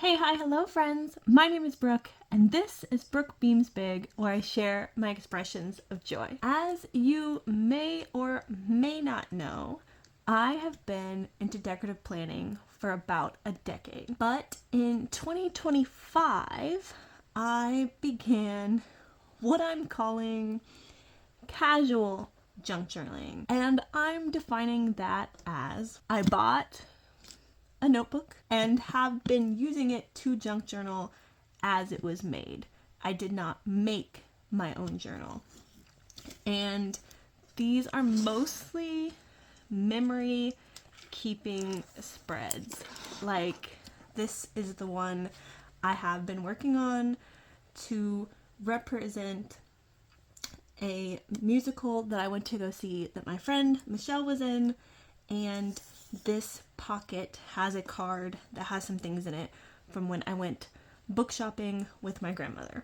Hey, hi, hello friends! My name is Brooke, and this is Brooke Beams Big, where I share my expressions of joy. As you may or may not know, I have been into decorative planning for about a decade. But in 2025, I began what I'm calling casual junk journaling. And I'm defining that as I bought a notebook and have been using it to junk journal as it was made. I did not make my own journal. And these are mostly memory keeping spreads. Like this is the one I have been working on to represent a musical that I went to go see that my friend Michelle was in, and this pocket has a card that has some things in it from when I went book shopping with my grandmother.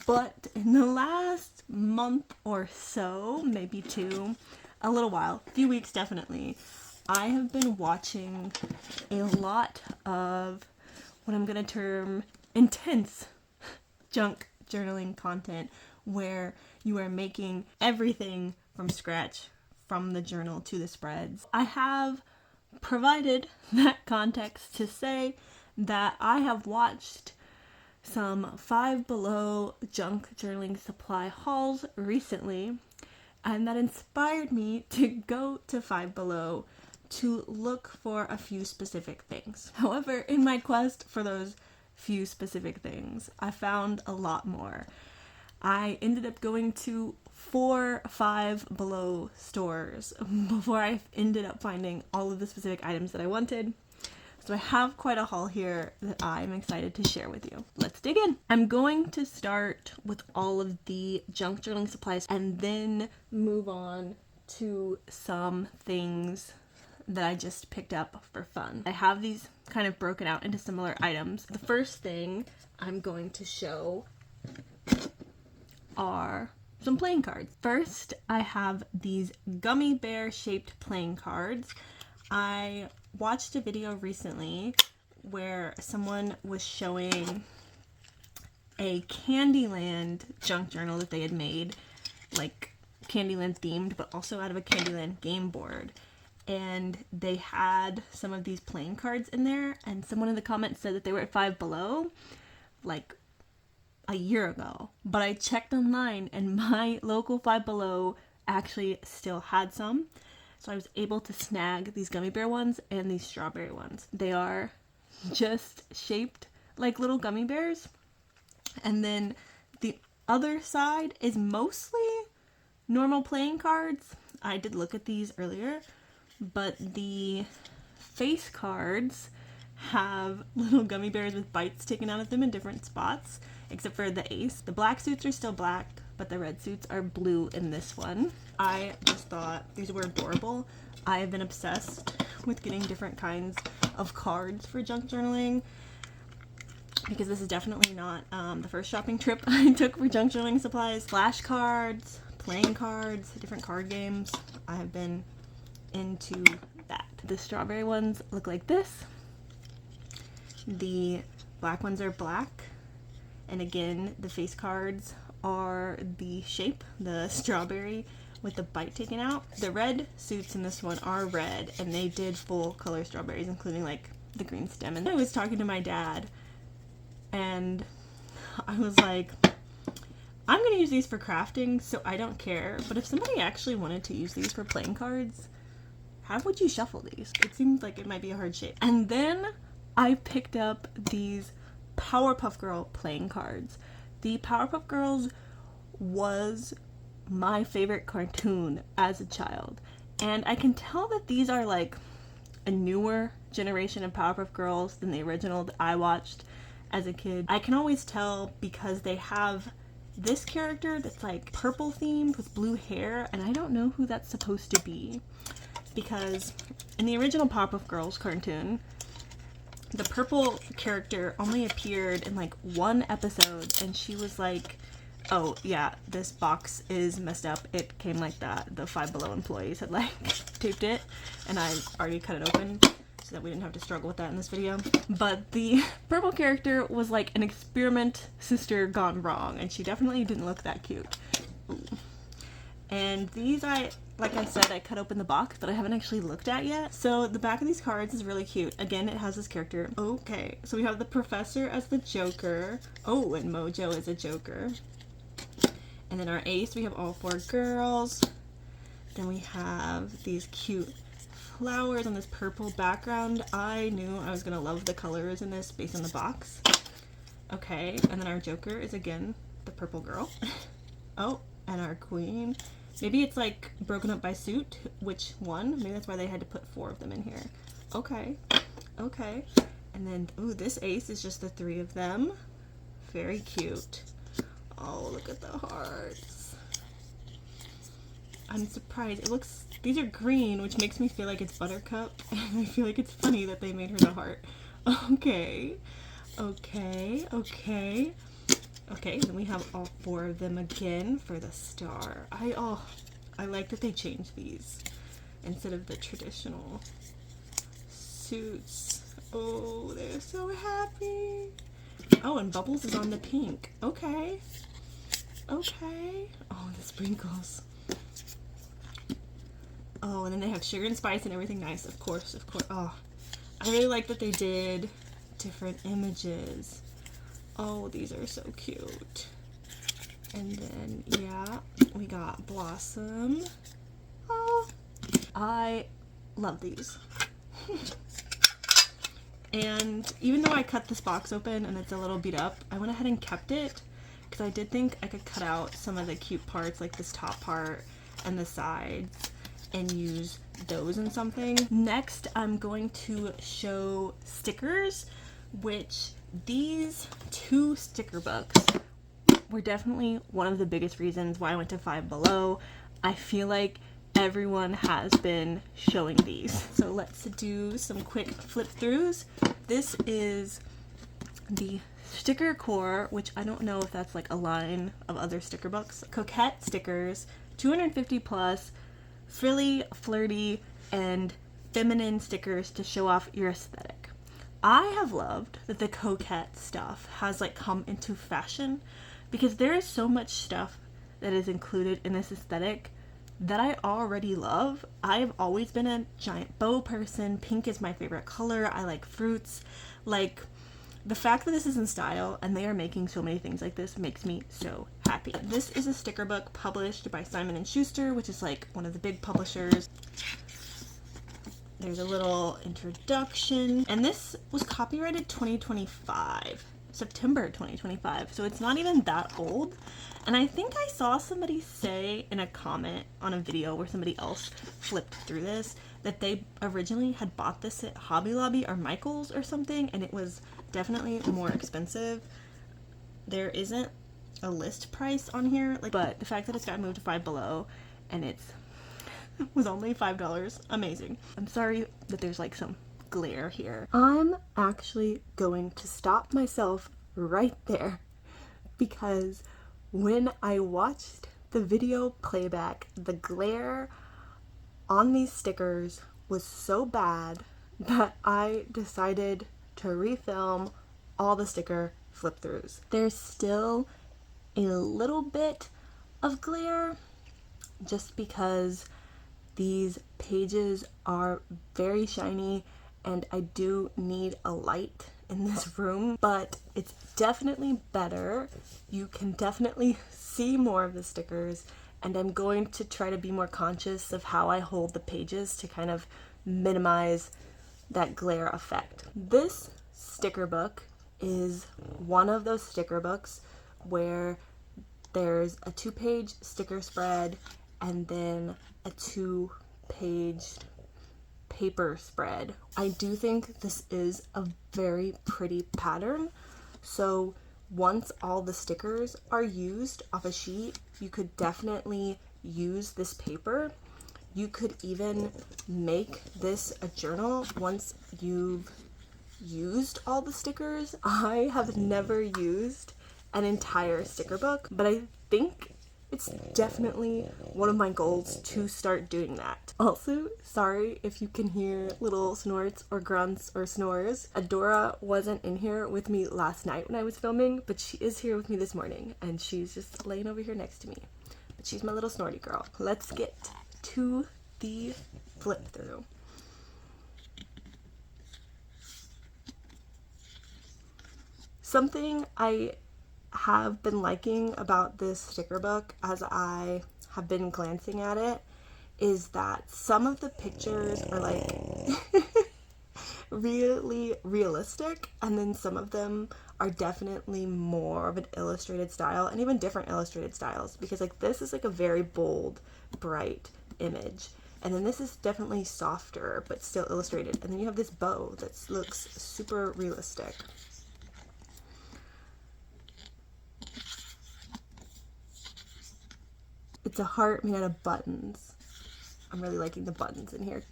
But in the last month or so, maybe two, a little while, a few weeks definitely, I have been watching a lot of what I'm going to term intense junk journaling content, where you are making everything from scratch, from the journal to the spreads. I have provided that context to say that I have watched some Five Below junk journaling supply hauls recently, and that inspired me to go to Five Below to look for a few specific things. However, in my quest for those few specific things, I found a lot more. I ended up going to 4 Five Below stores before I ended up finding all of the specific items that I wanted. So I have quite a haul here that I'm excited to share with you. Let's dig in. I'm going to start with all of the junk journaling supplies and then move on to some things that I just picked up for fun. I have these kind of broken out into similar items. The first thing I'm going to show are some playing cards. First, I have these gummy bear shaped playing cards. I watched a video recently where someone was showing a Candyland junk journal that they had made, like Candyland themed, but also out of a Candyland game board. And they had some of these playing cards in there, and someone in the comments said that they were at Five Below, like a year ago. But I checked online and my local Five Below actually still had some. So I was able to snag these gummy bear ones and these strawberry ones. They are just shaped like little gummy bears. And then the other side is mostly normal playing cards. I did look at these earlier, but the face cards have little gummy bears with bites taken out of them in different spots, except for the ace. The black suits are still black, but the red suits are blue in this one. I just thought these were adorable. I have been obsessed with getting different kinds of cards for junk journaling, because this is definitely not the first shopping trip I took for junk journaling supplies. Flashcards, playing cards, different card games. I have been into that. The strawberry ones look like this. The black ones are black. And again, the face cards are the shape, the strawberry with the bite taken out. The red suits in this one are red, and they did full color strawberries, including like the green stem. And I was talking to my dad, and I was like, I'm gonna use these for crafting, so I don't care. But if somebody actually wanted to use these for playing cards, how would you shuffle these? It seems like it might be a hard shape. And then I picked up these Powerpuff Girl playing cards. The Powerpuff Girls was my favorite cartoon as a child, and I can tell that these are like a newer generation of Powerpuff Girls than the original that I watched as a kid. I can always tell because they have this character that's like purple themed with blue hair, and I don't know who that's supposed to be, because in the original Powerpuff Girls cartoon, the purple character only appeared in like one episode, and she was like, oh yeah, this box is messed up. It came like that. The Five Below employees had like taped it, and I already cut it open. so that we didn't have to struggle with that in this video. But the purple character was like an experiment sister gone wrong, and she definitely didn't look that cute. Ooh. And these, like I said, I cut open the box, but I haven't actually looked at yet. So the back of these cards is really cute. Again, it has this character. Okay, so we have the professor as the Joker. Oh, and Mojo is a Joker. And then our ace, we have all 4 girls. Then we have these cute flowers on this purple background. I knew I was gonna love the colors in this based on the box. Okay, and then our Joker is again the purple girl. Oh, and our queen. Maybe it's like broken up by suit. Which one? Maybe that's why they had to put 4 of them in here. Okay. Okay. And then, ooh, this ace is just the 3 of them. Very cute. Oh, look at the hearts. I'm surprised. It looks, these are green, which makes me feel like it's Buttercup. And I feel like it's funny that they made her the heart. Okay. Okay. Okay. Okay, then we have all 4 of them again for the star. I like that they changed these instead of the traditional suits. Oh, they're so happy. Oh, and Bubbles is on the pink. Okay. Okay. Oh, the sprinkles. Oh, and then they have sugar and spice and everything nice. Of course, of course. Oh, I really like that they did different images. Oh, these are so cute. And then, yeah, we got Blossom. Oh, I love these. And even though I cut this box open and it's a little beat up, I went ahead and kept it because I did think I could cut out some of the cute parts, like this top part and the sides, and use those in something. Next, I'm going to show stickers, which these 2 sticker books were definitely one of the biggest reasons why I went to Five Below. I feel like everyone has been showing these. So let's do some quick flip throughs. This is the sticker core, which I don't know if that's like a line of other sticker books. Coquette stickers, 250 plus, frilly, flirty, and feminine stickers to show off your aesthetic. I have loved that the coquette stuff has like come into fashion because there is so much stuff that is included in this aesthetic that I already love. I've always been a giant bow person. Pink is my favorite color. I like fruits. Like, the fact that this is in style and they are making so many things like this makes me so happy. This is a sticker book published by Simon & Schuster, which is like one of the big publishers. There's a little introduction, and this was copyrighted 2025, September 2025, so it's not even that old. And I think I saw somebody say in a comment on a video where somebody else flipped through this that they originally had bought this at Hobby Lobby or Michael's or something, and it was definitely more expensive. There isn't a list price on here, but the fact that it's got moved to Five Below and it's was only $5, amazing. I'm sorry that there's like some glare here. I'm actually going to stop myself right there because when I watched the video playback, the glare on these stickers was so bad that I decided to refilm all the sticker flip throughs. There's still a little bit of glare just because these pages are very shiny and I do need a light in this room, but it's definitely better. You can definitely see more of the stickers, and I'm going to try to be more conscious of how I hold the pages to kind of minimize that glare effect. This sticker book is one of those sticker books where there's a 2-page sticker spread and then a 2-page paper spread. I do think this is a very pretty pattern, so once all the stickers are used off a sheet, you could definitely use this paper. You could even make this a journal once you've used all the stickers. I have never used an entire sticker book, but I think It's definitely one of my goals to start doing that. Also, sorry if you can hear little snorts or grunts or snores. Adora wasn't in here with me last night when I was filming, but she is here with me this morning, and she's just laying over here next to me. But she's my little snorty girl. Let's get to the flip through. Something I have been liking about this sticker book as I have been glancing at it is that some of the pictures are like really realistic, and then some of them are definitely more of an illustrated style, and even different illustrated styles, because like this is like a very bold, bright image, and then this is definitely softer but still illustrated, and then you have this bow that looks super realistic. It's a heart made out of buttons. I'm really liking the buttons in here.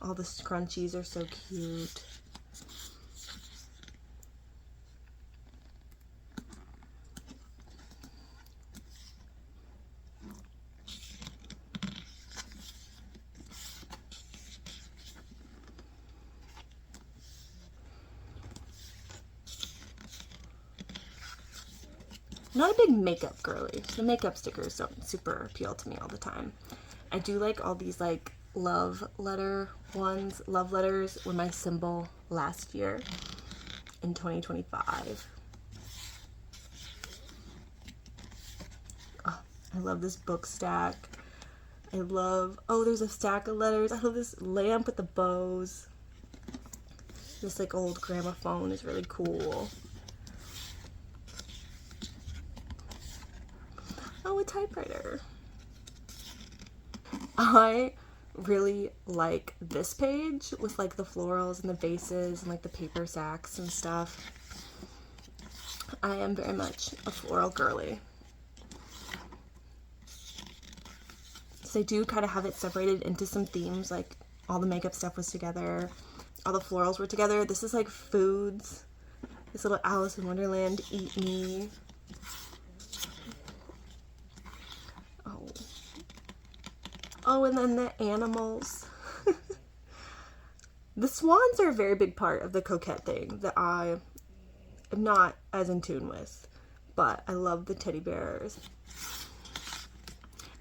All the scrunchies are so cute. I'm not a big makeup girly. The makeup stickers don't super appeal to me all the time. I do like all these like love letter ones. Love letters were my symbol last year in 2025. Oh, I love this book stack. I love, oh, there's a stack of letters. I love this lamp with the bows. This like old gramophone is really cool. Oh, a typewriter. I really like this page with like the florals and the vases and like the paper sacks and stuff. I am very much a floral girly. So they do kind of have it separated into some themes, like all the makeup stuff was together, all the florals were together. This is like foods. This little Alice in Wonderland, eat me. Oh, and then the animals. The swans are a very big part of the coquette thing that I am not as in tune with, but I love the teddy bears.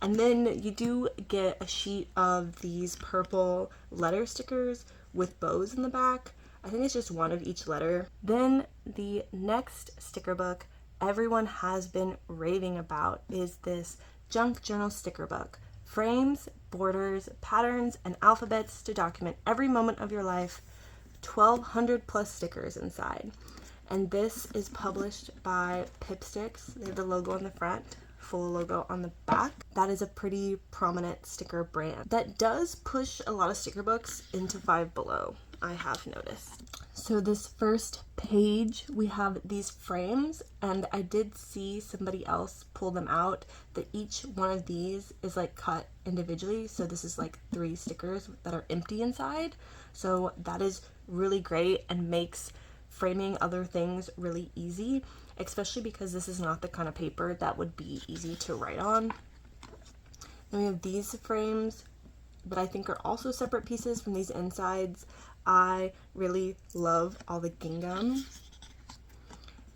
And then you do get a sheet of these purple letter stickers with bows in the back. I think it's just one of each letter. Then the next sticker book everyone has been raving about is this junk journal sticker book. Frames, borders, patterns, and alphabets to document every moment of your life. 1,200 plus stickers inside. And this is published by Pipsticks. They have the logo on the front, full logo on the back. That is a pretty prominent sticker brand that does push a lot of sticker books into Five Below, I have noticed. So this first page, we have these frames, and I did see somebody else pull them out, that each one of these is like cut individually. So this is like 3 stickers that are empty inside. So that is really great and makes framing other things really easy, especially because this is not the kind of paper that would be easy to write on. Then we have these frames, but I think are also separate pieces from these insides. I really love all the gingham.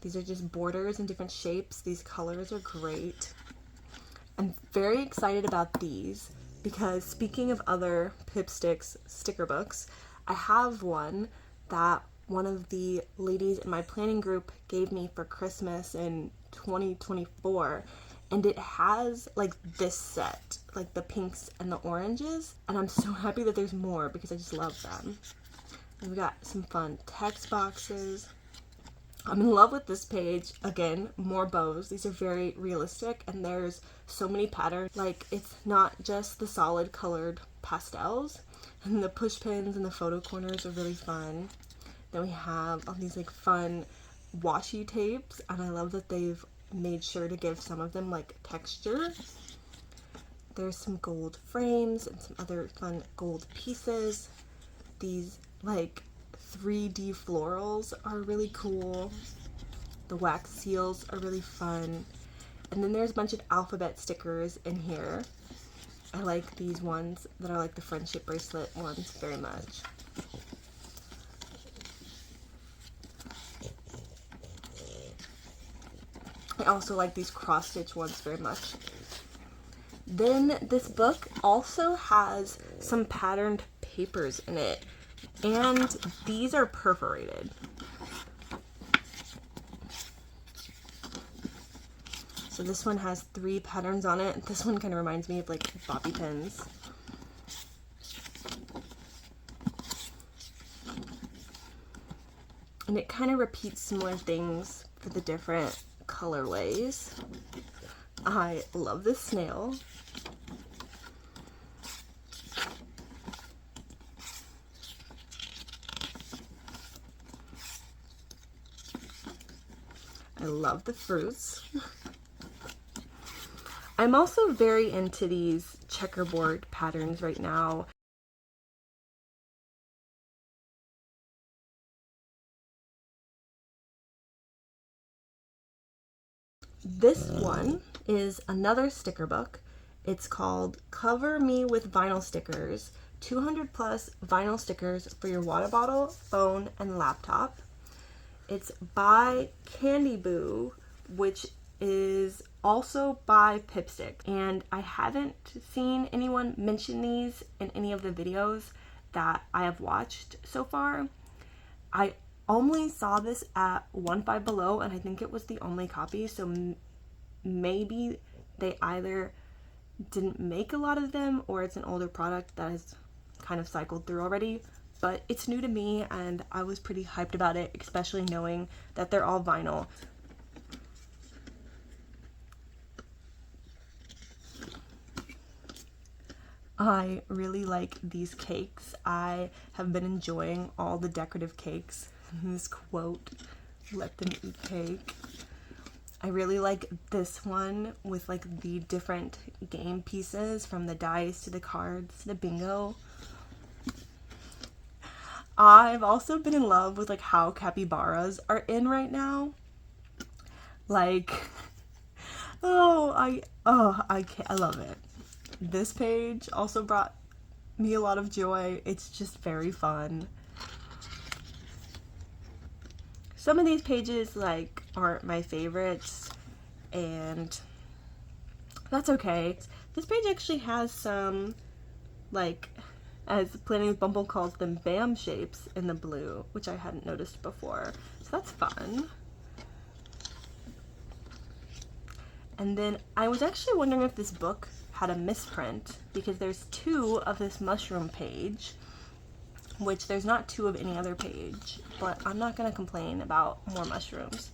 These are just borders in different shapes. These colors are great. I'm very excited about these because, speaking of other Pipsticks sticker books, I have one that one of the ladies in my planning group gave me for Christmas in 2024, and it has like this set, like the pinks and the oranges, and I'm so happy that there's more because I just love them. And we got some fun text boxes. I'm in love with this page. Again, more bows. These are very realistic, and there's so many patterns. Like, it's not just the solid colored pastels, and the push pins and the photo corners are really fun. Then we have all these like fun washi tapes, and I love that they've made sure to give some of them like texture. There's some gold frames and some other fun gold pieces. These like 3D florals are really cool. The wax seals are really fun. And then there's a bunch of alphabet stickers in here. I like these ones that are like the friendship bracelet ones very much. I also like these cross-stitch ones very much. Then this book also has some patterned papers in it, and these are perforated. So this one has 3 patterns on it. This one kind of reminds me of like bobby pins. And it kind of repeats similar things for the different colorways. I love this snail. I love the fruits. I'm also very into these checkerboard patterns right now. This one is another sticker book. It's called Cover Me with Vinyl Stickers, 200 plus vinyl stickers for your water bottle, phone, and laptop. It's by Candy Boo, which is also by Pipstick, and I haven't seen anyone mention these in any of the videos that I have watched so far. I only saw this at One Five Below, and I think it was the only copy, so maybe they either didn't make a lot of them or it's an older product that has kind of cycled through already. But it's new to me and I was pretty hyped about it, especially knowing that they're all vinyl. I really like these cakes. I have been enjoying all the decorative cakes. This quote, "Let them eat cake." I really like this one with like the different game pieces, from the dice to the cards to the bingo. I've also been in love with like how capybaras are in right now. Like, I love it. This page also brought me a lot of joy. It's just very fun. Some of these pages like aren't my favorites, and that's okay. This page actually has some, like, as Planning with Bumble calls them, BAM shapes in the blue, which I hadn't noticed before. So that's fun. And then I was actually wondering if this book had a misprint, because there's 2 of this mushroom page, which there's not 2 of any other page, but I'm not going to complain about more mushrooms.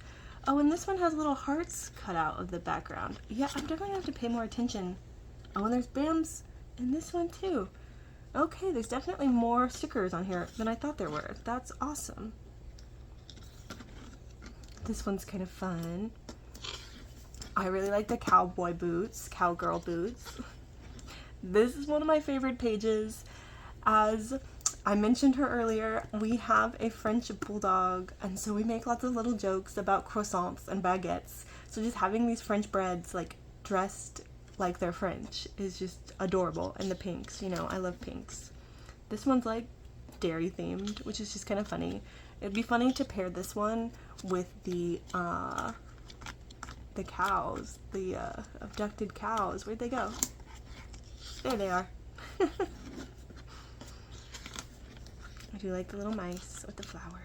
Oh, and this one has little hearts cut out of the background. Yeah, I'm definitely going to have to pay more attention. Oh, and there's BAMs in this one too. Okay, there's definitely more stickers on here than I thought there were. That's awesome. This one's kind of fun. I really like the cowboy boots, cowgirl boots. This is one of my favorite pages. As I mentioned her earlier, we have a French bulldog, and so we make lots of little jokes about croissants and baguettes. So just having these French breads like dressed like they're French is just adorable. And the pinks, you know, I love pinks. This one's like dairy themed, which is just kind of funny. It'd be funny to pair this one with the cows, the abducted cows. Where'd they go? There they are. I do like the little mice with the flowers.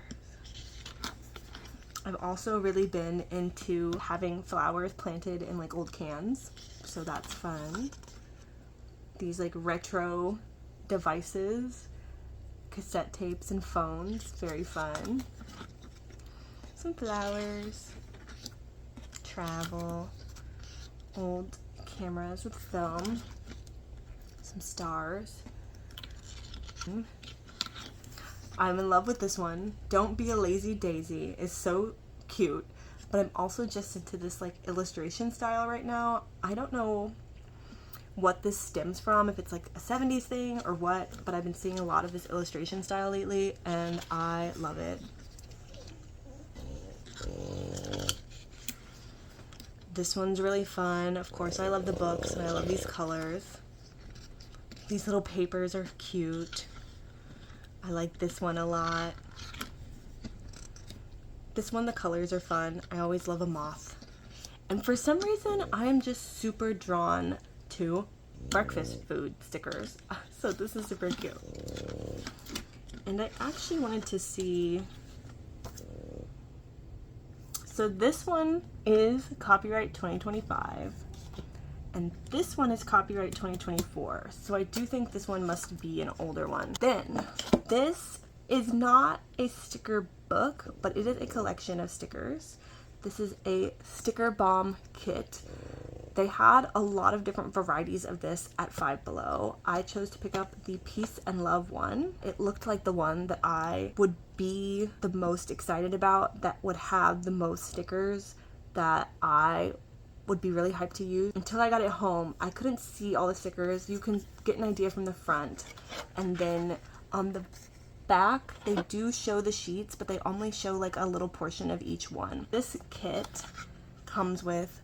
I've also really been into having flowers planted in like old cans, so that's fun. These like retro devices, cassette tapes and phones, very fun. Some flowers, travel, old cameras with film, some stars. I'm in love with this one. Don't Be a Lazy Daisy is so cute, but I'm also just into this like illustration style right now. I don't know what this stems from, if it's like a 70s thing or what, but I've been seeing a lot of this illustration style lately and I love it. This one's really fun. Of course, I love the books and I love these colors. These little papers are cute. I like this one a lot. This one, the colors are fun. I always love a moth. And for some reason, I am just super drawn to breakfast food stickers. So this is super cute. And I actually wanted to see... So this one is copyright 2025. And this one is copyright 2024. So I do think this one must be an older one. Then, this is not a sticker book, but it is a collection of stickers. This is a sticker bomb kit. They had a lot of different varieties of this at Five Below. I chose to pick up the Peace and Love one. It looked like the one that I would be the most excited about, that would have the most stickers that I would be really hyped to use. Until I got it home, I couldn't see all the stickers. You can get an idea from the front, and then on the back they do show the sheets, but they only show like a little portion of each one. This kit comes with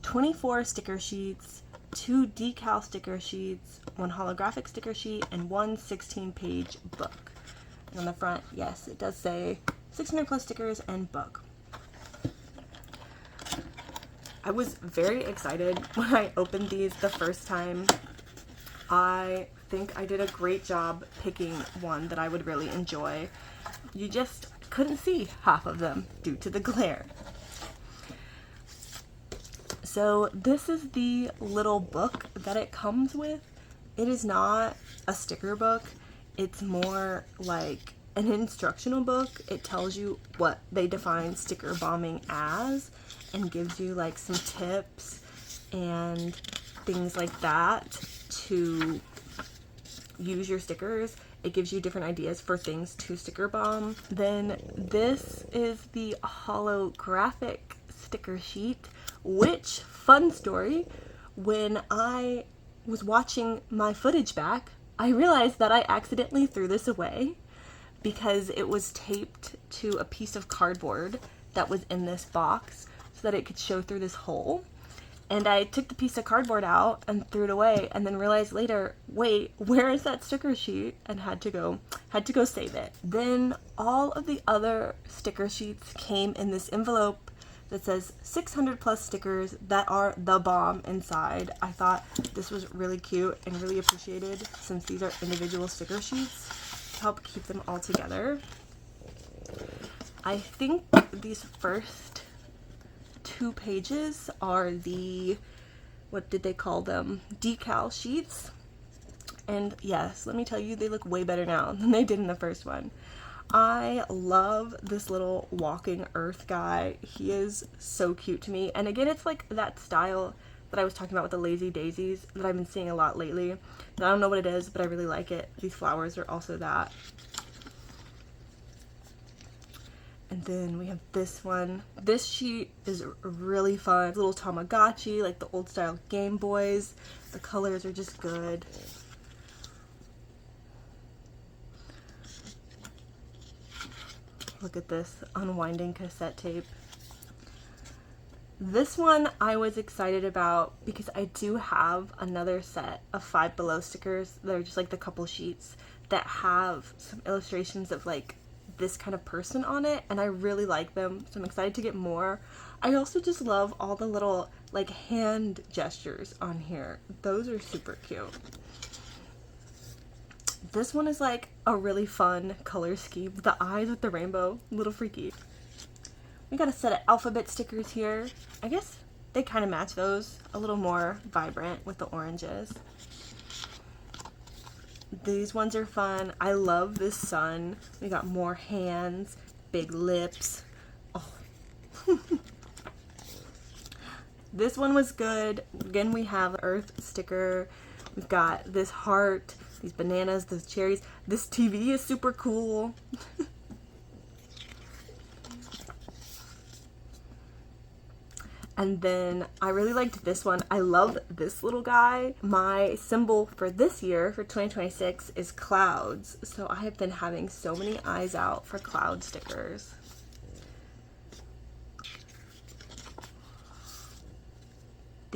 24 sticker sheets, 2 decal sticker sheets, 1 holographic sticker sheet, and 1 16-page book. And on the front, yes, it does say 600 plus stickers and book. I was very excited when I opened these the first time. I think I did a great job picking one that I would really enjoy. You just couldn't see half of them due to the glare. So this is the little book that it comes with. It is not a sticker book. It's more like an instructional book. It tells you what they define sticker bombing as and gives you like some tips and things like that to use your stickers. It gives you different ideas for things to sticker bomb. Then this is the holographic sticker sheet, which, fun story, when I was watching my footage back, I realized that I accidentally threw this away because it was taped to a piece of cardboard that was in this box so that it could show through this hole. And I took the piece of cardboard out and threw it away, and then realized later, wait, where is that sticker sheet? And had to go save it. Then all of the other sticker sheets came in this envelope that says 600 plus stickers that are the bomb inside. I thought this was really cute and really appreciated, since these are individual sticker sheets to help keep them all together. I think these first 2 pages are the, what did they call them? Decal sheets. And yes, let me tell you, they look way better now than they did in the first one. I love this little walking earth guy. He is so cute to me. And again, it's like that style that I was talking about with the lazy daisies that I've been seeing a lot lately. And I don't know what it is, but I really like it. These flowers are also that. And then we have this one. This sheet is really fun. Little Tamagotchi, like the old style Game Boys. The colors are just good. Look at this unwinding cassette tape. This one I was excited about because I do have another set of Five Below stickers that are just like the couple sheets that have some illustrations of like this kind of person on it, and I really like them, so I'm excited to get more. I also just love all the little like hand gestures on here. Those are super cute. This one is like a really fun color scheme. The eyes with the rainbow, a little freaky. We got a set of alphabet stickers here. I guess they kind of match those, a little more vibrant with the oranges. These ones are fun. I love this sun. We got more hands, big lips. Oh. This one was good. Again, we have Earth sticker. We've got this heart, these bananas, those cherries. This TV is super cool. And then I really liked this one. I love this little guy. My symbol for this year, for 2026, is clouds. So I have been having so many eyes out for cloud stickers.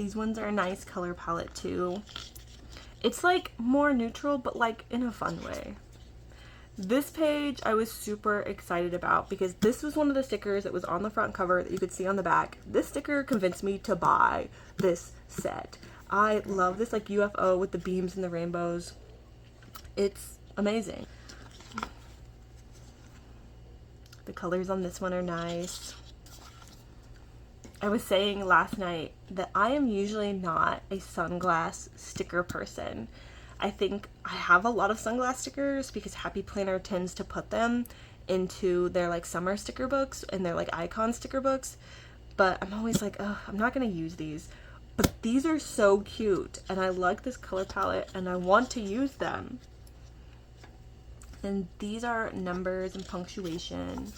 These ones are a nice color palette too. It's like more neutral, but like in a fun way. This page I was super excited about because this was one of the stickers that was on the front cover that you could see on the back. This sticker convinced me to buy this set. I love this like UFO with the beams and the rainbows. It's amazing. The colors on this one are nice. I was saying last night that I am usually not a sunglass sticker person. I think I have a lot of sunglass stickers because Happy Planner tends to put them into their like summer sticker books and their like icon sticker books, but I'm always like, oh, I'm not gonna use these. But these are so cute and I like this color palette and I want to use them. And these are numbers and punctuation.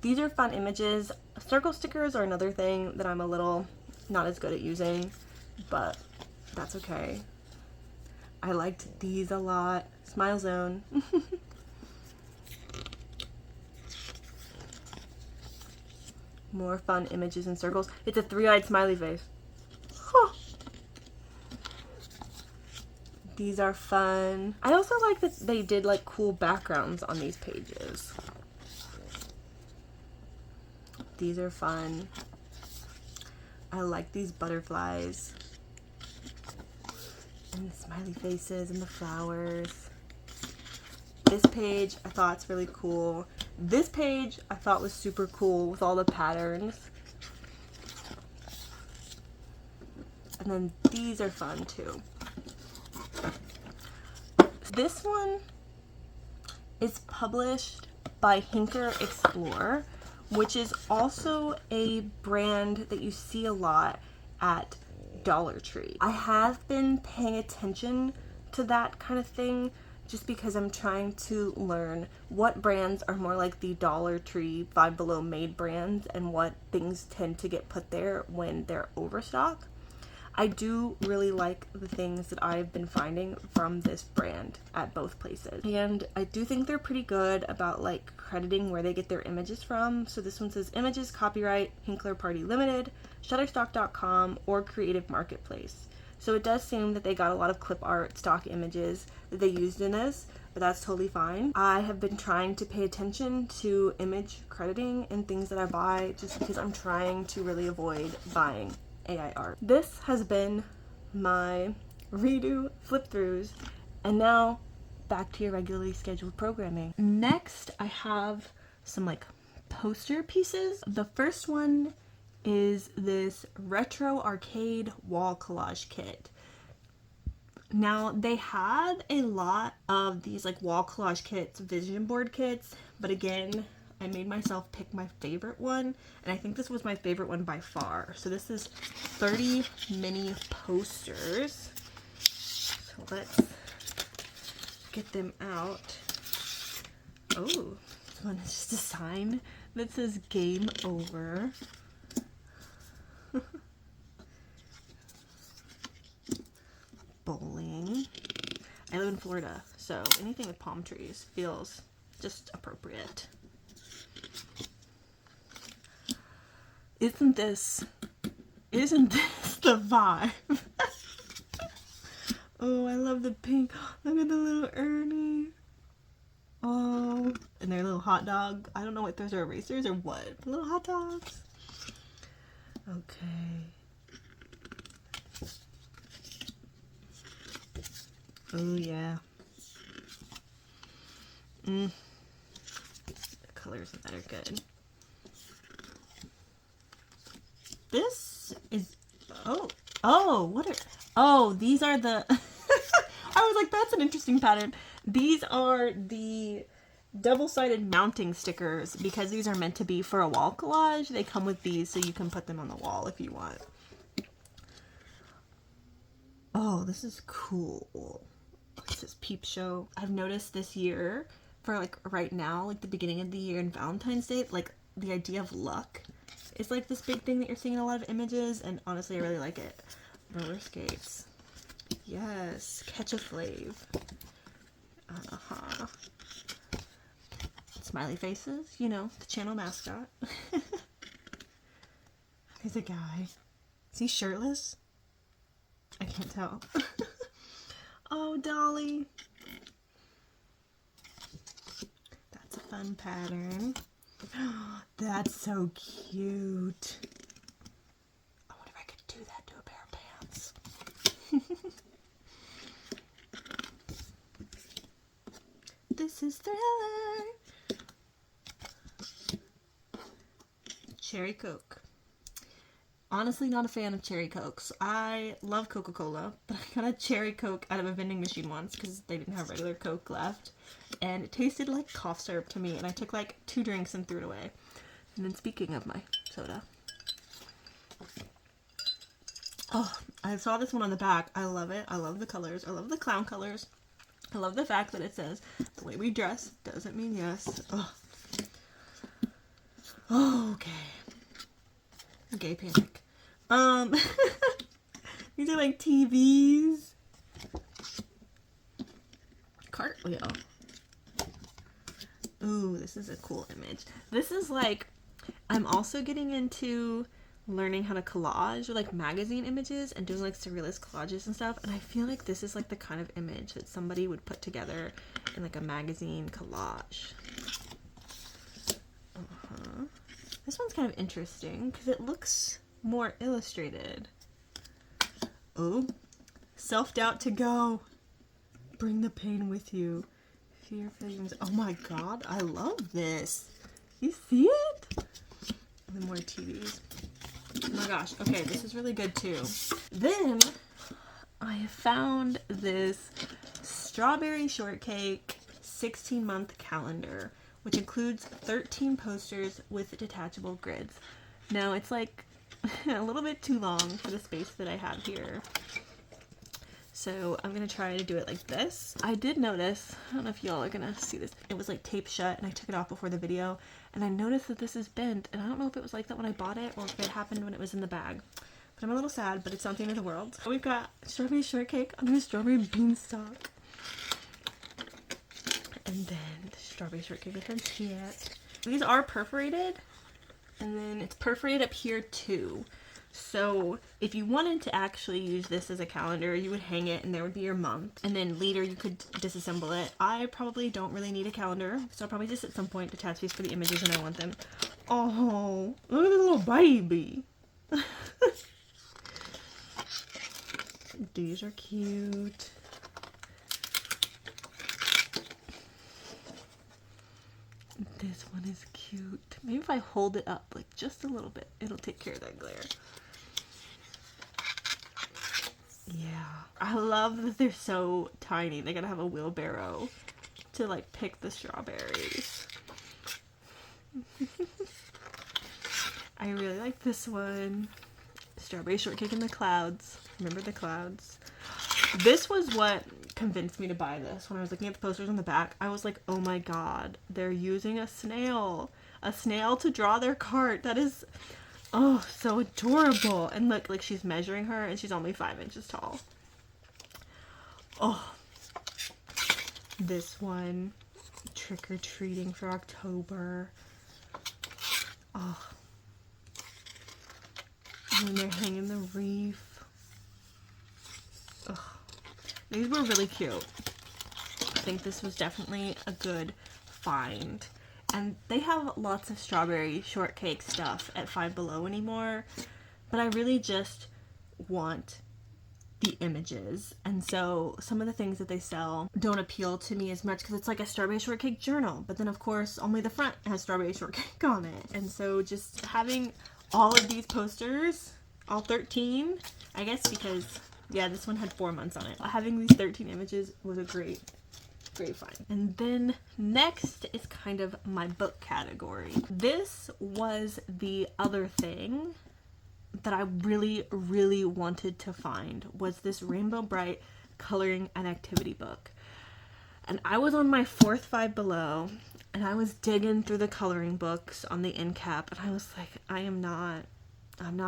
These are fun images. Circle stickers are another thing that I'm a little not as good at using, but that's okay. I liked these a lot. Smile Zone. More fun images and circles. It's a three-eyed smiley face. Huh. These are fun. I also like that they did like cool backgrounds on these pages. These are fun. I like these butterflies and the smiley faces and the flowers. This page I thought's really cool. This page I thought was super cool with all the patterns. And then these are fun too. This one is published by Hinker Explore, which is also a brand that you see a lot at Dollar Tree. I have been paying attention to that kind of thing just because I'm trying to learn what brands are more like the Dollar Tree Five Below made brands and what things tend to get put there when they're overstock. I do really like the things that I've been finding from this brand at both places. And I do think they're pretty good about like crediting where they get their images from. So this one says images copyright Hinkler Party Limited, Shutterstock.com, or Creative Marketplace. So it does seem that they got a lot of clip art stock images that they used in this, but that's totally fine. I have been trying to pay attention to image crediting and things that I buy just because I'm trying to really avoid buying AI art. This has been my redo flip throughs, and now back to your regularly scheduled programming. Next, I have some like poster pieces. The first one is this retro arcade wall collage kit. Now they had a lot of these like wall collage kits, vision board kits, but again, I made myself pick my favorite one, and I think this was my favorite one by far. So this is 30 mini posters. So let's get them out. Oh, this one is just a sign that says game over. Bowling. I live in Florida, so anything with palm trees feels just appropriate. Isn't this the vibe? Oh, I love the pink. Look at the little Ernie. Oh, and their little hot dog. I don't know what those are, erasers or what. Little hot dogs. Okay. Oh yeah. The colors of that are good. This is, these are the, I was like, that's an interesting pattern. These are the double-sided mounting stickers because these are meant to be for a wall collage. They come with these so you can put them on the wall if you want. Oh, this is cool. This is Peep Show. I've noticed this year, for like right now, like the beginning of the year and Valentine's Day, like the idea of luck is like this big thing that you're seeing in a lot of images, and honestly I really like it. Roller skates. Yes. Catch a Flave. Smiley faces, you know, the channel mascot. There's a guy. Is he shirtless? I can't tell. Oh, Dolly. That's a fun pattern. That's so cute. I wonder if I could do that to a pair of pants. This is Thriller. Cherry Coke. Honestly, not a fan of cherry Cokes. I love Coca-Cola, but I got a cherry Coke out of a vending machine once because they didn't have regular Coke left. And it tasted like cough syrup to me, and I took like 2 drinks and threw it away. And then speaking of my soda. Oh, I saw this one on the back. I love it. I love the colors. I love the clown colors. I love the fact that it says, the way we dress doesn't mean yes. Oh, okay. Gay panic. These are like TVs. Cartwheel. Ooh, this is a cool image. This is like, I'm also getting into learning how to collage or like magazine images and doing like surrealist collages and stuff. And I feel like this is like the kind of image that somebody would put together in like a magazine collage. This one's kind of interesting because it looks more illustrated. Oh, self-doubt to go. Bring the pain with you. Fear feelings. Oh my god, I love this. You see it? And then more TVs. Oh my gosh. Okay, this is really good too. Then I found this strawberry shortcake 16-month calendar, which includes 13 posters with detachable grids. Now it's like a little bit too long for the space that I have here. So I'm gonna try to do it like this. I did notice, I don't know if y'all are gonna see this, it was like taped shut and I took it off before the video, and I noticed that this is bent, and I don't know if it was like that when I bought it or if it happened when it was in the bag. But I'm a little sad, but it's something of the world. We've got strawberry shortcake on a strawberry beanstalk. And then the strawberry shortcake with her kit. These are perforated, and then it's perforated up here too. So if you wanted to actually use this as a calendar, you would hang it and there would be your month. And then later you could disassemble it. I probably don't really need a calendar, so I'll probably just at some point detach these for the images when I want them. Oh, look at this little baby. These are cute. This one is cute. Maybe if I hold it up like just a little bit, it'll take care of that glare. Yeah. I love that they're so tiny. They gotta have a wheelbarrow to like pick the strawberries. I really like this one. Strawberry shortcake in the clouds. Remember the clouds? This was what convinced me to buy this. When I was looking at the posters on the back, I was like, oh my god, they're using a snail to draw their cart. That is, oh, so adorable. And look, like she's measuring her and she's only 5 inches tall. Oh, this one, trick-or-treating for October. Oh, and then they're hanging the wreath. Ugh. These were really cute. I think this was definitely a good find. And they have lots of strawberry shortcake stuff at Five Below anymore, but I really just want the images. And so some of the things that they sell don't appeal to me as much because it's like a strawberry shortcake journal, but then of course only the front has strawberry shortcake on it. And so just having all of these posters, all 13, I guess, because yeah, this one had 4 months on it. Having these 13 images was a great find. And then next is kind of my book category. This was the other thing that I really wanted to find, was this Rainbow Brite coloring and activity book. And I was on my 4th Five Below and I was digging through the coloring books on the end cap, and I was like, I'm not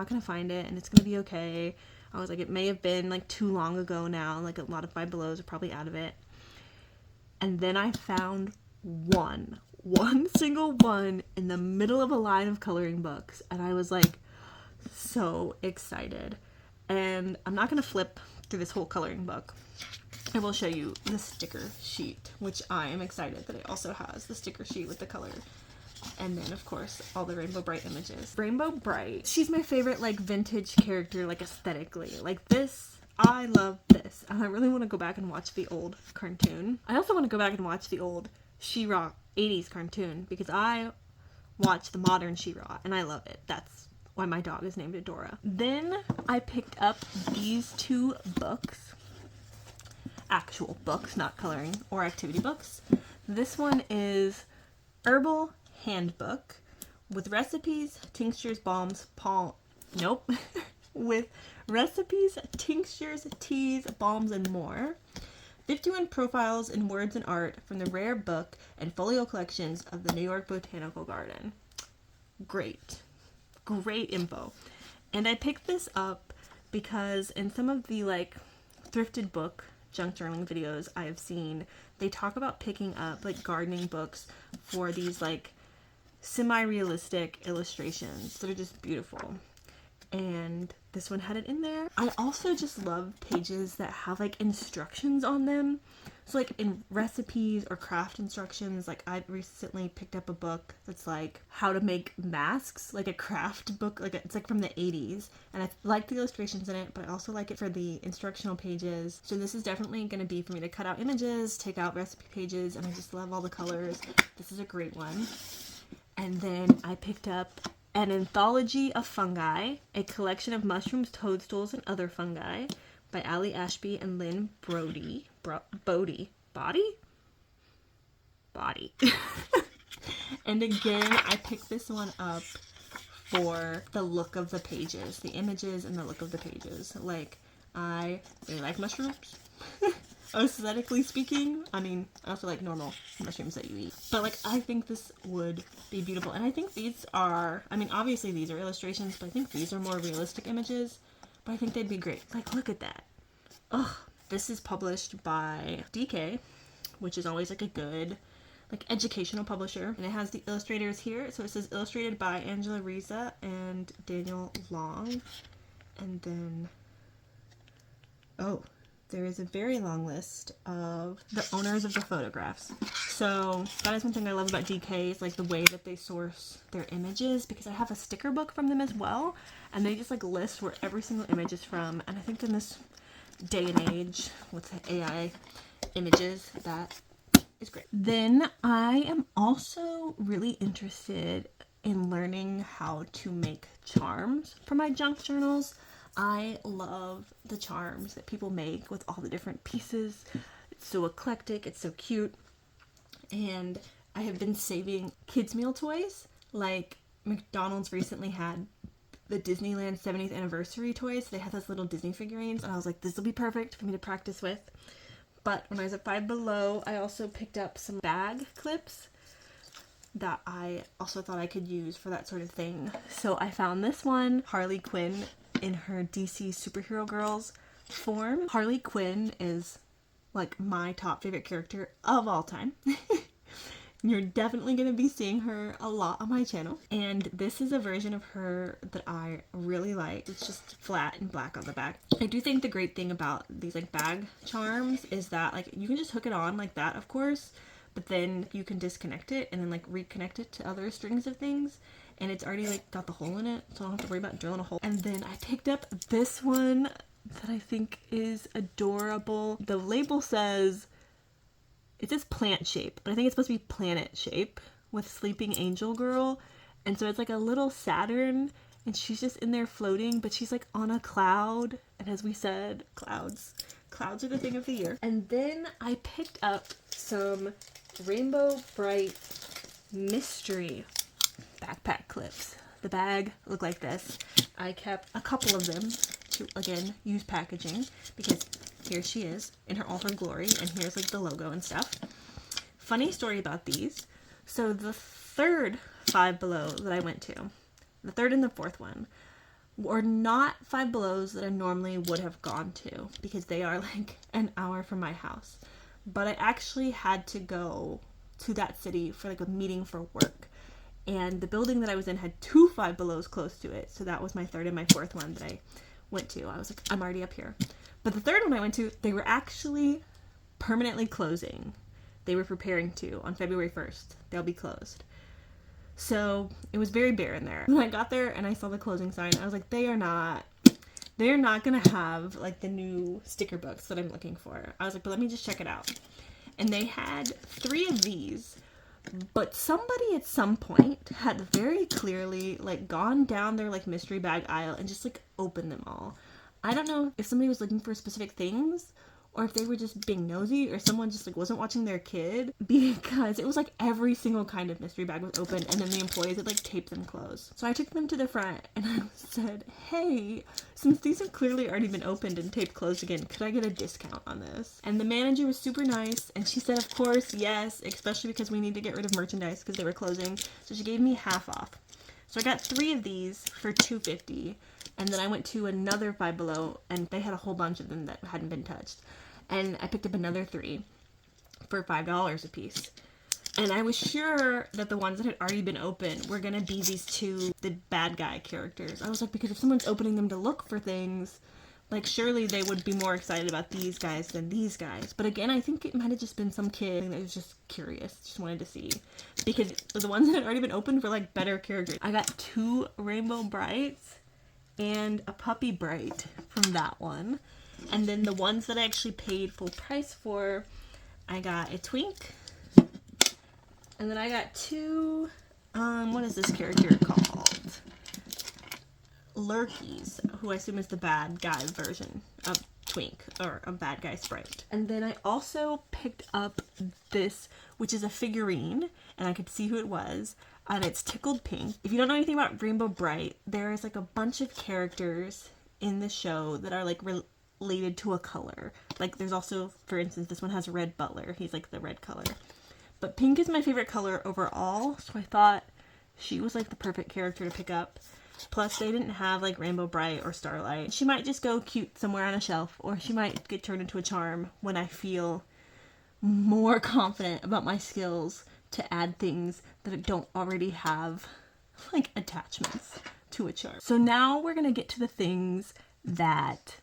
gonna find it, and it's gonna be okay. I was like, it may have been like too long ago now, like a lot of Five Belows are probably out of it. And then I found one single one in the middle of a line of coloring books, and I was like, so excited. And I'm not going to flip through this whole coloring book. I will show you the sticker sheet, which I am excited that it also has the sticker sheet with the color. And then, of course, all the Rainbow Brite images. Rainbow Brite, she's my favorite, like, vintage character, like, aesthetically. Like, this, I love this. And I really want to go back and watch the old cartoon. I also want to go back and watch the old She-Ra 80s cartoon, because I watch the modern She-Ra, and I love it. That's why my dog is named Adora. Then I picked up these two books. Actual books, not coloring or activity books. This one is Herbal Handbook with recipes, tinctures, balms, with recipes, tinctures, teas, balms, and more. 51 profiles in words and art from the rare book and folio collections of the New York Botanical Garden. Great info. And I picked this up because in some of the like thrifted book junk journaling videos I have seen, they talk about picking up like gardening books for these like semi-realistic illustrations that are just beautiful. And this one had it in there. I also just love pages that have like instructions on them. So like in recipes or craft instructions, like I recently picked up a book that's like how to make masks, like a craft book, like it's like from the 80s. And I like the illustrations in it, but I also like it for the instructional pages. So this is definitely going to be for me to cut out images, take out recipe pages, and I just love all the colors. This is a great one. And then I picked up An Anthology of Fungi, a collection of mushrooms, toadstools, and other fungi by Ali Ashby and Lynn Body. And again, I picked this one up for the look of the pages, the images and the look of the pages. Like, I really like mushrooms. Aesthetically speaking, I mean, I also like normal mushrooms that you eat. But like, I think this would be beautiful. And I think these are, I mean, obviously these are illustrations, but I think these are more realistic images. But I think they'd be great. Like, look at that. Ugh. This is published by DK, which is always like a good, like educational publisher. And it has the illustrators here. So it says illustrated by Angela Riza and Daniel Long. And then, oh, there is a very long list of the owners of the photographs. So that is one thing I love about DK, is like the way that they source their images, because I have a sticker book from them as well, and they just like list where every single image is from. And I think in this day and age with the AI images, that is great. Then I am also really interested in learning how to make charms for my junk journals. I love the charms that people make with all the different pieces. It's so eclectic, it's so cute. And I have been saving kids' meal toys. Like McDonald's recently had the Disneyland 70th anniversary toys. They had those little Disney figurines, and I was like, this will be perfect for me to practice with. But when I was at Five Below, I also picked up some bag clips that I also thought I could use for that sort of thing. So I found this one, Harley Quinn in her DC superhero girls form. Harley Quinn is like my top favorite character of all time. You're definitely going to be seeing her a lot on my channel. And this is a version of her that I really like. It's just flat and black on the back. I do think the great thing about these like bag charms is that like you can just hook it on like that, of course, but then you can disconnect it and then like reconnect it to other strings of things. And it's already like got the hole in it, so I don't have to worry about drilling a hole. And then I picked up this one that I think is adorable. The label says, it says plant shape, but I think it's supposed to be planet shape with Sleeping Angel Girl. And so it's like a little Saturn, and she's just in there floating, but she's like on a cloud. And as we said, clouds are the thing of the year. And then I picked up some Rainbow Brite mystery backpack clips. The bag looked like this. I kept a couple of them to, again, use packaging, because here she is in all her glory, and here's like the logo and stuff. Funny story about these. So the third Five Below that I went to, the third and the fourth one, were not Five Belows that I normally would have gone to, because they are like an hour from my house. But I actually had to go to that city for like a meeting for work. And the building that I was in had 2 Five Belows close to it. So that was my third and my fourth one that I went to. I was like, I'm already up here. But the third one I went to, they were actually permanently closing. They were preparing to on February 1st. They'll be closed. So it was very bare in there. When I got there and I saw the closing sign, I was like, they're not gonna have like the new sticker books that I'm looking for. I was like, but let me just check it out. And they had 3 of these, but somebody at some point had very clearly like gone down their like mystery bag aisle and just like opened them all. I don't know if somebody was looking for specific things or if they were just being nosy or someone just like wasn't watching their kid, because it was like every single kind of mystery bag was open and then the employees had like taped them closed. So I took them to the front and I said, hey, since these have clearly already been opened and taped closed again, could I get a discount on this? And the manager was super nice and she said, of course, yes, especially because we need to get rid of merchandise because they were closing. So she gave me half off. So I got 3 of these for $2.50, and then I went to another Five Below and they had a whole bunch of them that hadn't been touched. And I picked up another 3 for $5 a piece. And I was sure that the ones that had already been opened were going to be these 2, the bad guy characters. I was like, because if someone's opening them to look for things, like surely they would be more excited about these guys than these guys. But again, I think it might have just been some kid that was just curious, just wanted to see. Because the ones that had already been opened were like better characters. I got 2 rainbow brites and a puppy brite from that one. And then the ones that I actually paid full price for, I got a twink. And then I got 2, what is this character called? Lurkies, who I assume is the bad guy version of twink, or a bad guy sprite. And then I also picked up this, which is a figurine, and I could see who it was, and it's tickled pink. If you don't know anything about Rainbow Brite, there is like a bunch of characters in the show that are like related to a color. Like there's also, for instance, this one has a red butler. He's like the red color. But pink is my favorite color overall, so I thought she was like the perfect character to pick up. Plus they didn't have like Rainbow Brite or Starlight. She might just go cute somewhere on a shelf, or she might get turned into a charm when I feel more confident about my skills to add things that don't already have like attachments to a charm. So now we're gonna get to the things that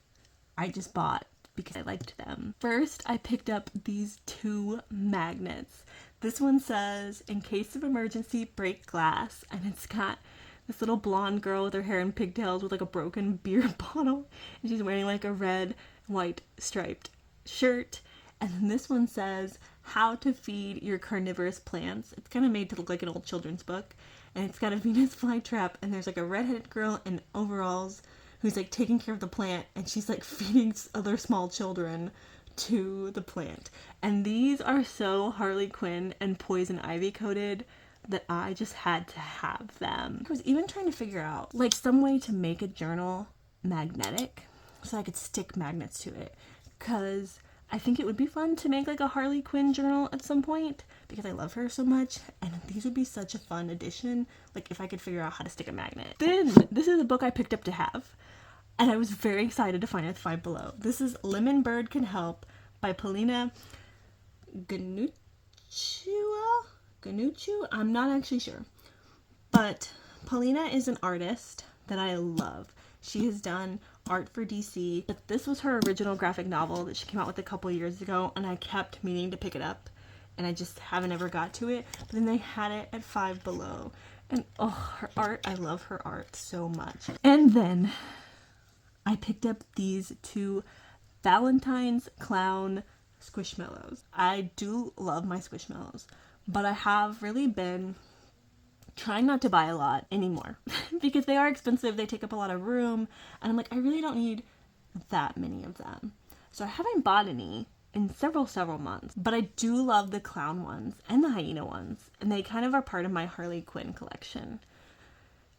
I just bought because I liked them. First, I picked up these 2 magnets. This one says, in case of emergency, break glass. And it's got this little blonde girl with her hair in pigtails with like a broken beer bottle. And she's wearing like a red, white striped shirt. And then this one says, how to feed your carnivorous plants. It's kind of made to look like an old children's book. And it's got a Venus flytrap. And there's like a redheaded girl in overalls who's like taking care of the plant, and she's like feeding other small children to the plant. And these are so Harley Quinn and Poison Ivy coated that I just had to have them. I was even trying to figure out like some way to make a journal magnetic so I could stick magnets to it, because I think it would be fun to make like a Harley Quinn journal at some point because I love her so much, and these would be such a fun addition, like if I could figure out how to stick a magnet. Then this is a book I picked up to have, and I was very excited to find it at Five Below. This is Lemon Bird Can Help by Paulina Ganuccio? I'm not actually sure. But Paulina is an artist that I love. She has done art for DC, but this was her original graphic novel that she came out with a couple years ago, and I kept meaning to pick it up, and I just haven't ever got to it. But then they had it at Five Below, and oh, her art, I love her art so much. And then I picked up these 2 Valentine's Clown Squishmallows. I do love my Squishmallows, but I have really been trying not to buy a lot anymore because they are expensive, they take up a lot of room, and I'm like, I really don't need that many of them. So I haven't bought any in several months, but I do love the clown ones and the hyena ones, and they kind of are part of my Harley Quinn collection.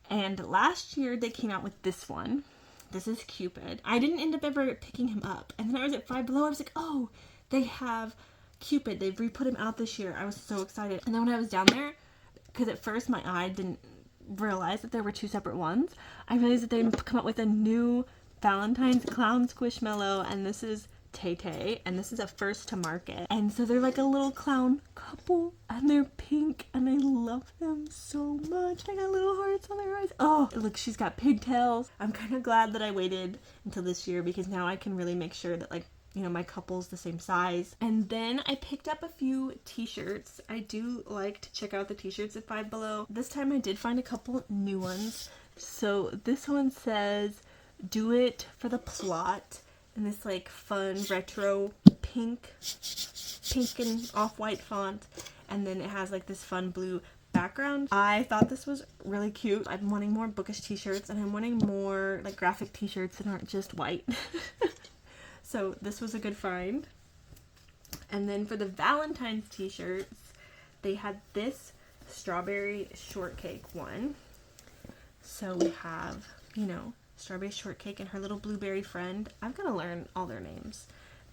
And last year they came out with this one. This is Cupid. I didn't end up ever picking him up, and then I was at Five Below, I was like, oh, they have Cupid, they've re-put him out this year. I was so excited. And then when I was down there, because at first my eye didn't realize that there were 2 separate ones, I realized that they'd come up with a new Valentine's Clown Squishmallow, and this is Tay, and this is a first to market. And so they're like a little clown couple, and they're pink, and I love them so much. I got little hearts on their eyes. Oh, look, she's got pigtails. I'm kind of glad that I waited until this year, because now I can really make sure that, like, you know, my couple's the same size. And then I picked up a few t-shirts. I do like to check out the t-shirts at Five Below. This time I did find a couple new ones. So this one says, "Do it for the plot," in this like fun retro pink and off-white font. And then it has like this fun blue background. I thought this was really cute. I'm wanting more bookish t-shirts, and I'm wanting more like graphic t-shirts that aren't just white. So this was a good find. And then for the Valentine's t-shirts, they had this strawberry shortcake one. So we have, you know, strawberry shortcake and her little blueberry friend. I'm gonna learn all their names.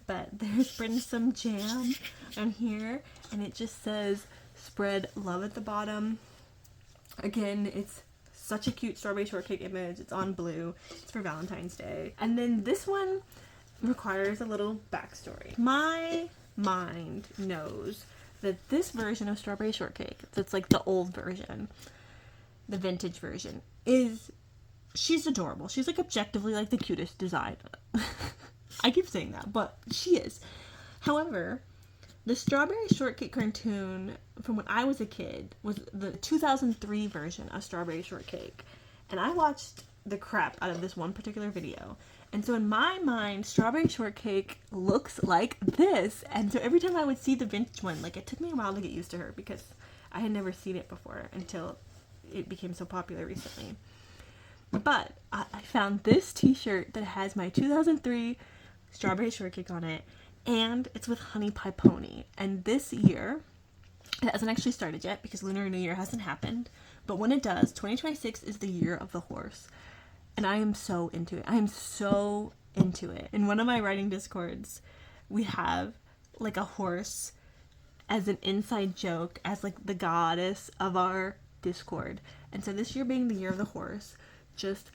But there's spread some jam on here, and it just says "Spread love" at the bottom. Again, it's such a cute strawberry shortcake image. It's on blue. It's for Valentine's Day. And then this one requires a little backstory. My mind knows that this version of strawberry shortcake, that's like the old version, the vintage version, she's adorable. She's like objectively like the cutest design. I keep saying that, but she is. However, the strawberry shortcake cartoon from when I was a kid was the 2003 version of strawberry shortcake. And I watched the crap out of this one particular video. And so in my mind, strawberry shortcake looks like this. And so every time I would see the vintage one, like, it took me a while to get used to her, because I had never seen it before until it became so popular recently. But I found this t-shirt that has my 2003 strawberry shortcake on it, and it's with Honey Pie Pony. And this year, it hasn't actually started yet because Lunar New Year hasn't happened, but when it does, 2026 is the year of the horse. And I am so into it. I am so into it. In one of my writing discords, we have like a horse as an inside joke, as like the goddess of our Discord. And so this year being the year of the horse just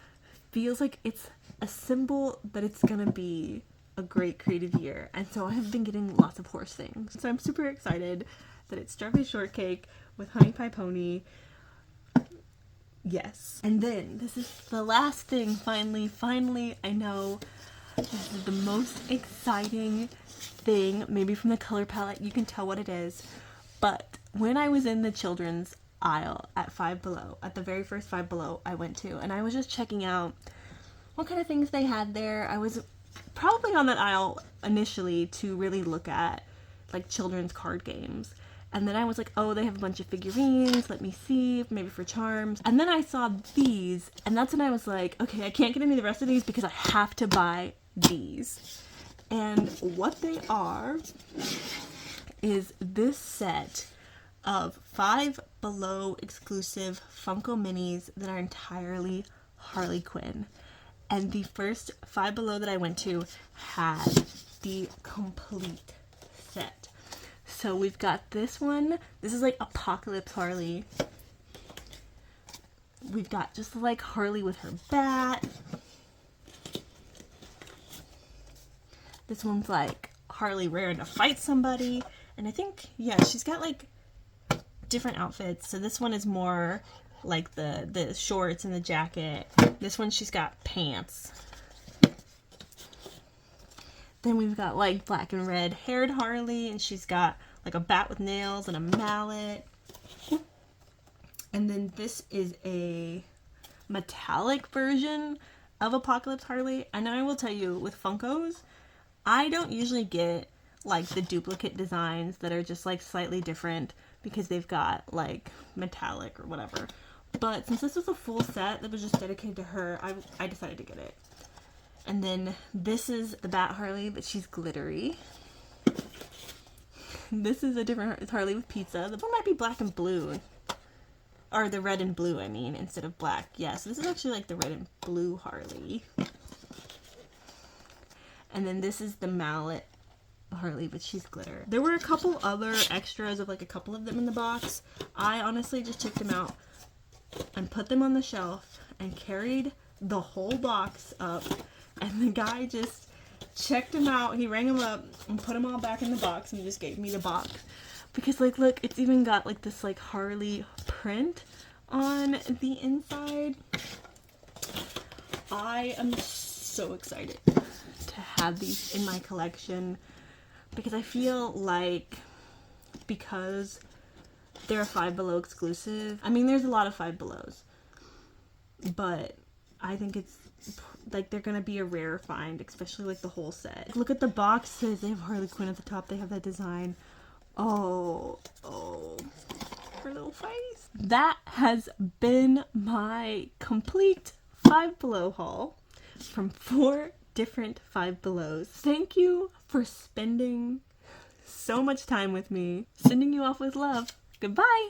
feels like it's a symbol that it's gonna be a great creative year. And so I have been getting lots of horse things. So I'm super excited that it's strawberry shortcake with Honey Pie Pony. Yes. And then this is the last thing. Finally, I know this is the most exciting thing, maybe from the color palette, you can tell what it is. But when I was in the children's aisle at Five Below, at the very first Five Below I went to, and I was just checking out what kind of things they had there. I was probably on that aisle initially to really look at like children's card games. And then I was like, oh, they have a bunch of figurines. Let me see, maybe for charms. And then I saw these, and that's when I was like, okay, I can't get any of the rest of these because I have to buy these. And what they are is this set of Five Below exclusive Funko Minis that are entirely Harley Quinn. And the first Five Below that I went to had the complete set. So we've got this one. This is like Apocalypse Harley. We've got just like Harley with her bat. This one's like Harley raring to fight somebody. And I think, yeah, she's got like different outfits. So this one is more like the shorts and the jacket. This one, she's got pants. Then we've got like black and red haired Harley, and she's got like a bat with nails and a mallet. And then this is a metallic version of Apocalypse Harley. And I will tell you, with Funkos, I don't usually get like the duplicate designs that are just like slightly different because they've got like metallic or whatever. But since this was a full set that was just dedicated to her, I decided to get it. And then this is the Bat Harley, but she's glittery. This is a different Harley with pizza. The one might be black and blue. Or the red and blue, I mean, instead of black. Yeah, so this is actually like the red and blue Harley. And then this is the mallet Harley, but she's glitter. There were a couple other extras of like a couple of them in the box. I honestly just took them out and put them on the shelf and carried the whole box up. And the guy just checked him out. He rang him up and put them all back in the box and just gave me the box. Because, like, look, it's even got, like, this, like, Harley print on the inside. I am so excited to have these in my collection because I feel like because they're a Five Below exclusive. I mean, there's a lot of Five Belows, but I think it's like they're gonna be a rare find, especially like the whole set. Look at the boxes. They have Harley Quinn at the top. They have that design. Oh, her little face. That has been my complete Five Below haul from 4 different Five Belows. Thank you for spending so much time with me. Sending you off with love. Goodbye.